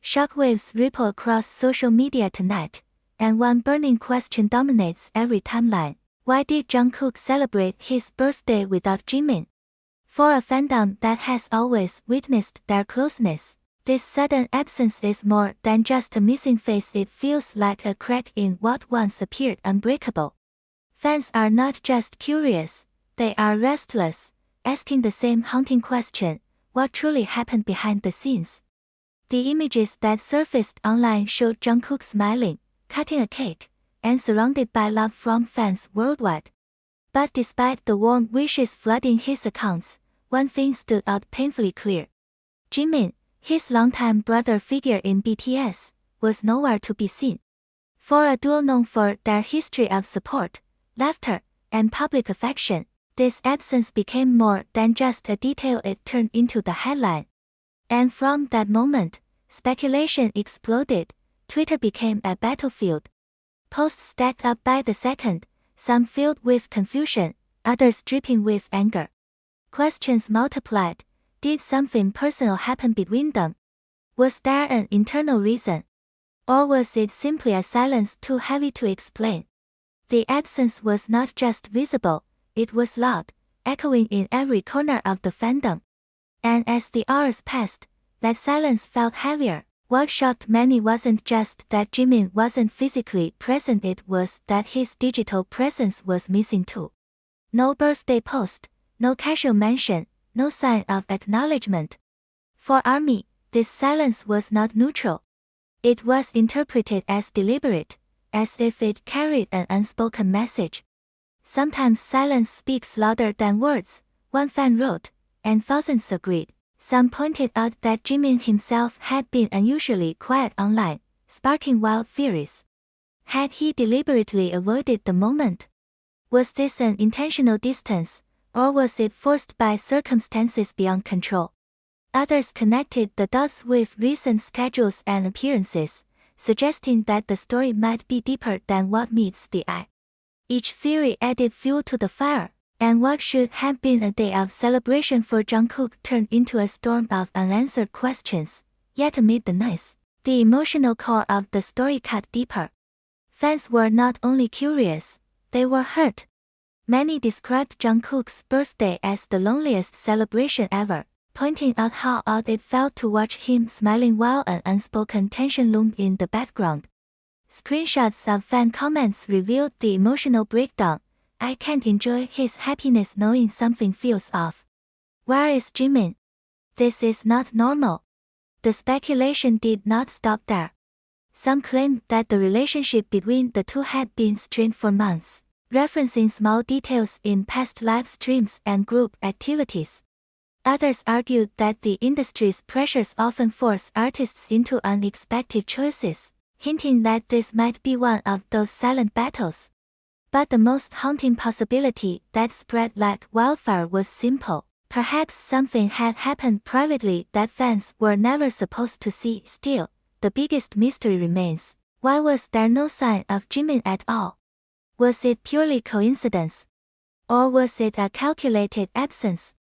Shockwaves ripple across social media tonight, and one burning question dominates every timeline. Why did Jungkook celebrate his birthday without Jimin? For a fandom that has always witnessed their closeness, this sudden absence is more than just a missing face. It feels like a crack in what once appeared unbreakable. Fans are not just curious, they are restless, asking the same haunting question: what truly happened behind the scenes? The images that surfaced online showed Jungkook smiling, cutting a cake, and surrounded by love from fans worldwide. But despite the warm wishes flooding his accounts, one thing stood out painfully clear. Jimin, his longtime brother figure in BTS, was nowhere to be seen. For a duo known for their history of support, laughter, and public affection, this absence became more than just a detail. It turned into the headline. And from that moment, speculation exploded. Twitter became a battlefield. Posts stacked up by the second, some filled with confusion, others dripping with anger. Questions multiplied. Did something personal happen between them? Was there an internal reason? Or was it simply a silence too heavy to explain? The absence was not just visible, it was loud, echoing in every corner of the fandom. And as the hours passed, that silence felt heavier. What shocked many wasn't just that Jimin wasn't physically present, it was that his digital presence was missing too. No birthday post, no casual mention, no sign of acknowledgement. For ARMY, this silence was not neutral. It was interpreted as deliberate, as if it carried an unspoken message. Sometimes silence speaks louder than words, one fan wrote, and thousands agreed. Some pointed out that Jimin himself had been unusually quiet online, sparking wild theories. Had he deliberately avoided the moment? Was this an intentional distance, or was it forced by circumstances beyond control? Others connected the dots with recent schedules and appearances, suggesting that the story might be deeper than what meets the eye. Each theory added fuel to the fire, and what should have been a day of celebration for Jungkook turned into a storm of unanswered questions. Yet amid the noise, the emotional core of the story cut deeper. Fans were not only curious, they were hurt. Many described Jungkook's birthday as the loneliest celebration ever, pointing out how odd it felt to watch him smiling while an unspoken tension loomed in the background. Screenshots of fan comments revealed the emotional breakdown. I can't enjoy his happiness knowing something feels off. Where is Jimin? This is not normal. The speculation did not stop there. Some claimed that the relationship between the two had been strained for months, referencing small details in past live streams and group activities. Others argued that the industry's pressures often force artists into unexpected choices, hinting that this might be one of those silent battles. But the most haunting possibility that spread like wildfire was simple. Perhaps something had happened privately that fans were never supposed to see. Still, the biggest mystery remains. Why was there no sign of Jimin at all? Was it purely coincidence? Or was it a calculated absence?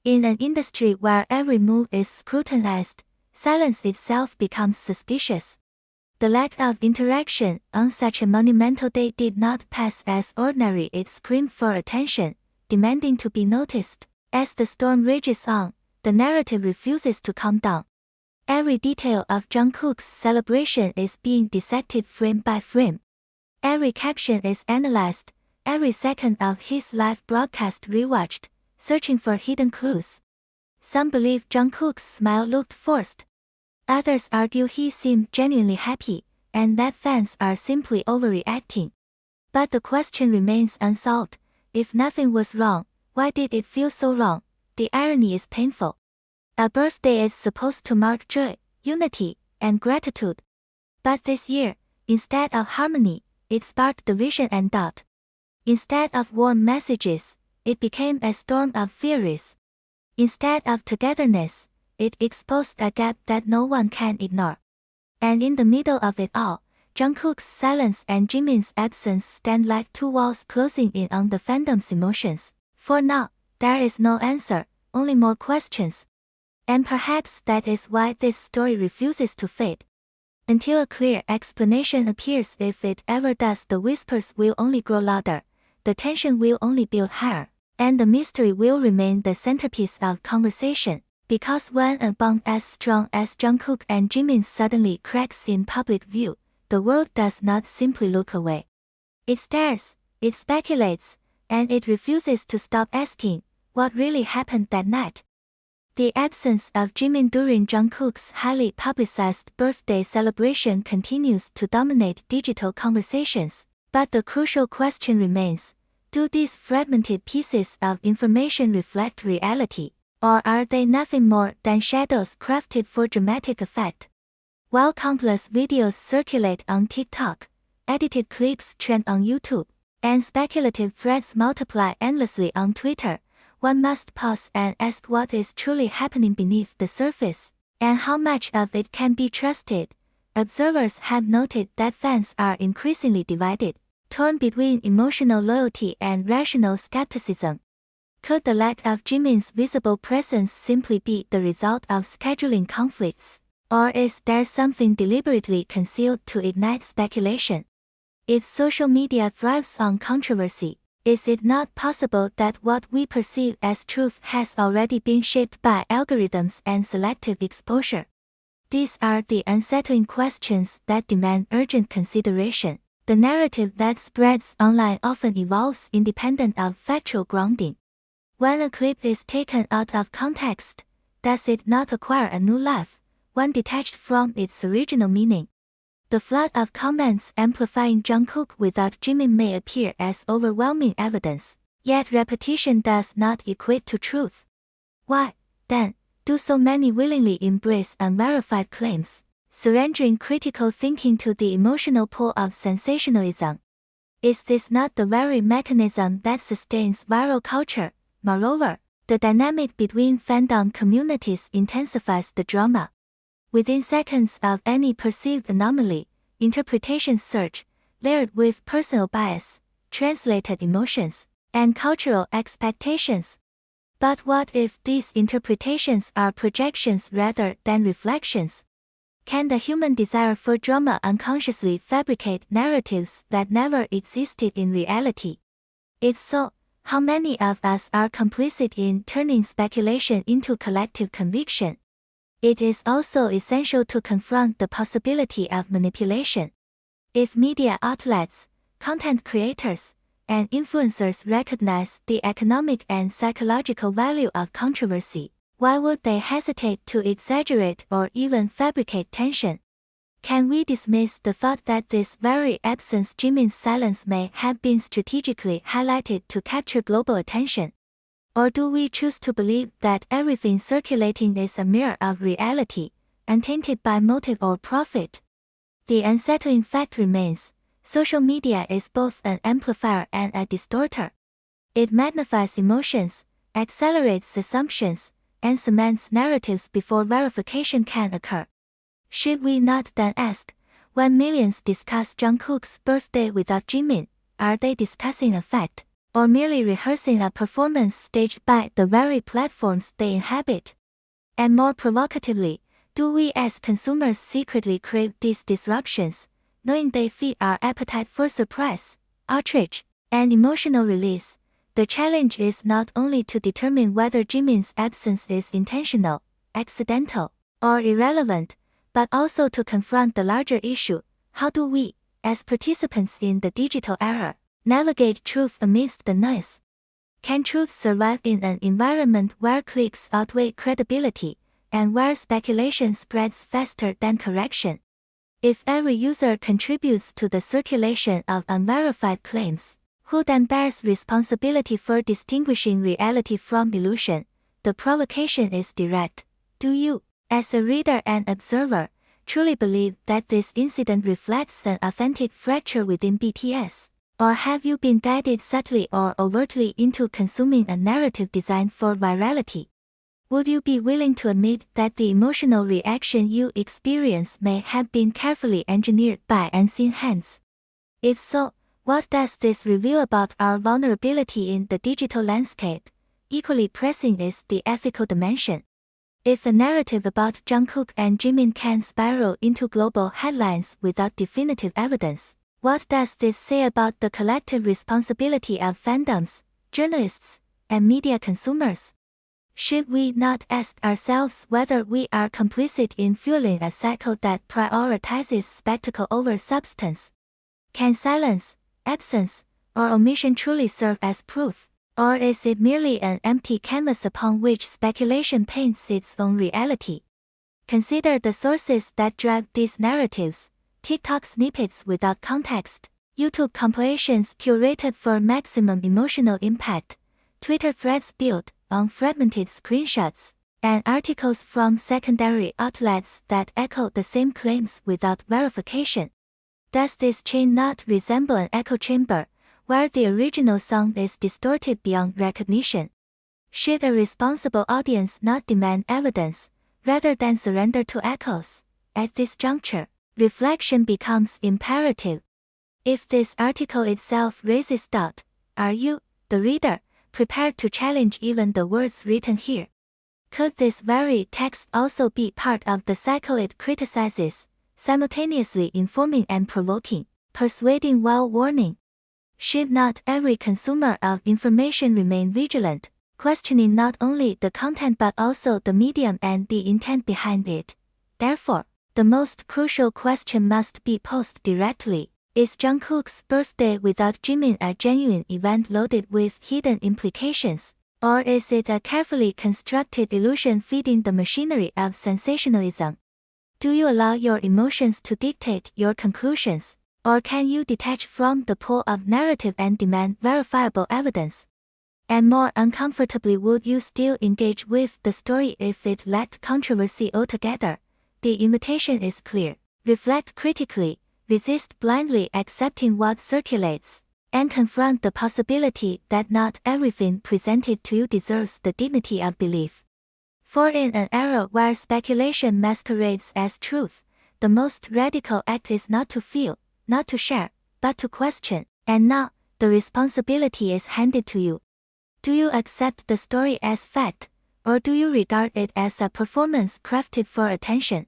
In an industry where every move is scrutinized, silence itself becomes suspicious. The lack of interaction on such a monumental day did not pass as ordinary. It screamed for attention, demanding to be noticed. As the storm rages on, the narrative refuses to calm down. Every detail of Jungkook's celebration is being dissected frame by frame. Every caption is analyzed, every second of his live broadcast rewatched, searching for hidden clues. Some believe Jungkook's smile looked forced. Others argue he seemed genuinely happy, and that fans are simply overreacting. But the question remains unsolved. If nothing was wrong, why did it feel so wrong? The irony is painful. A birthday is supposed to mark joy, unity, and gratitude. But this year, instead of harmony, it sparked division and doubt. Instead of warm messages, it became a storm of theories. Instead of togetherness, it exposed a gap that no one can ignore. And in the middle of it all, Jungkook's silence and Jimin's absence stand like two walls closing in on the fandom's emotions. For now, there is no answer, only more questions. And perhaps that is why this story refuses to fade. Until a clear explanation appears, if it ever does, the whispers will only grow louder, the tension will only build higher, and the mystery will remain the centerpiece of conversation. Because when a bond as strong as Jungkook and Jimin suddenly cracks in public view, the world does not simply look away. It stares, it speculates, and it refuses to stop asking, what really happened that night? The absence of Jimin during Jungkook's highly publicized birthday celebration continues to dominate digital conversations, but the crucial question remains, do these fragmented pieces of information reflect reality, or are they nothing more than shadows crafted for dramatic effect? While countless videos circulate on TikTok, edited clips trend on YouTube, and speculative threads multiply endlessly on Twitter, one must pause and ask what is truly happening beneath the surface, and how much of it can be trusted. Observers have noted that fans are increasingly divided, torn between emotional loyalty and rational skepticism. Could the lack of Jimin's visible presence simply be the result of scheduling conflicts, or is there something deliberately concealed to ignite speculation? If social media thrives on controversy, is it not possible that what we perceive as truth has already been shaped by algorithms and selective exposure? These are the unsettling questions that demand urgent consideration. The narrative that spreads online often evolves independent of factual grounding. When a clip is taken out of context, does it not acquire a new life, one detached from its original meaning? The flood of comments amplifying Jungkook without Jimin may appear as overwhelming evidence, yet repetition does not equate to truth. Why, then, do so many willingly embrace unverified claims, surrendering critical thinking to the emotional pull of sensationalism? Is this not the very mechanism that sustains viral culture? Moreover, the dynamic between fandom communities intensifies the drama. Within seconds of any perceived anomaly, interpretations surge, layered with personal bias, translated emotions, and cultural expectations. But what if these interpretations are projections rather than reflections? Can the human desire for drama unconsciously fabricate narratives that never existed in reality? If so, how many of us are complicit in turning speculation into collective conviction? It is also essential to confront the possibility of manipulation. If media outlets, content creators, and influencers recognize the economic and psychological value of controversy, why would they hesitate to exaggerate or even fabricate tension? Can we dismiss the thought that this very absence, Jimin's silence, may have been strategically highlighted to capture global attention? Or do we choose to believe that everything circulating is a mirror of reality, untainted by motive or profit? The unsettling fact remains, social media is both an amplifier and a distorter. It magnifies emotions, accelerates assumptions, and cements narratives before verification can occur. Should we not then ask, when millions discuss Jungkook's birthday without Jimin, are they discussing a fact, or merely rehearsing a performance staged by the very platforms they inhabit? And more provocatively, do we as consumers secretly crave these disruptions, knowing they feed our appetite for surprise, outrage, and emotional release? The challenge is not only to determine whether Jimin's absence is intentional, accidental, or irrelevant, but also to confront the larger issue: how do we, as participants in the digital era, navigate truth amidst the noise? Can truth survive in an environment where clicks outweigh credibility, and where speculation spreads faster than correction? If every user contributes to the circulation of unverified claims, who then bears responsibility for distinguishing reality from illusion? The provocation is direct. Do you, as a reader and observer, truly believe that this incident reflects an authentic fracture within BTS? Or have you been guided subtly or overtly into consuming a narrative designed for virality? Would you be willing to admit that the emotional reaction you experience may have been carefully engineered by unseen hands? If so, what does this reveal about our vulnerability in the digital landscape? Equally pressing is the ethical dimension. If a narrative about Jungkook and Jimin can spiral into global headlines without definitive evidence, what does this say about the collective responsibility of fandoms, journalists, and media consumers? Should we not ask ourselves whether we are complicit in fueling a cycle that prioritizes spectacle over substance? Can silence, absence, or omission truly serve as proof? Or is it merely an empty canvas upon which speculation paints its own reality? Consider the sources that drive these narratives: TikTok snippets without context, YouTube compilations curated for maximum emotional impact, Twitter threads built on fragmented screenshots, and articles from secondary outlets that echo the same claims without verification. Does this chain not resemble an echo chamber, where the original sound is distorted beyond recognition? Should a responsible audience not demand evidence, rather than surrender to echoes? At this juncture, reflection becomes imperative. If this article itself raises doubt, are you, the reader, prepared to challenge even the words written here? Could this very text also be part of the cycle it criticizes, simultaneously informing and provoking, persuading while warning? Should not every consumer of information remain vigilant, questioning not only the content but also the medium and the intent behind it? Therefore, the most crucial question must be posed directly: is Jungkook's birthday without Jimin a genuine event loaded with hidden implications, or is it a carefully constructed illusion feeding the machinery of sensationalism? Do you allow your emotions to dictate your conclusions, or can you detach from the pool of narrative and demand verifiable evidence? And more uncomfortably, would you still engage with the story if it lacked controversy altogether? The invitation is clear: reflect critically, resist blindly accepting what circulates, and confront the possibility that not everything presented to you deserves the dignity of belief. For in an era where speculation masquerades as truth, the most radical act is not to feel, not to share, but to question, and now, the responsibility is handed to you. Do you accept the story as fact, or do you regard it as a performance crafted for attention?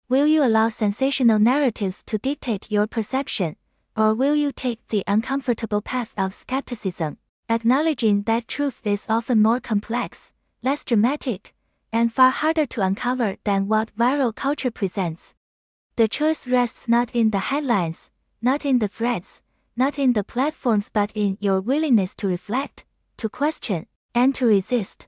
Will you allow sensational narratives to dictate your perception, or will you take the uncomfortable path of skepticism, acknowledging that truth is often more complex, less dramatic, and far harder to uncover than what viral culture presents? The choice rests not in the headlines, not in the threads, not in the platforms, but in your willingness to reflect, to question, and to resist.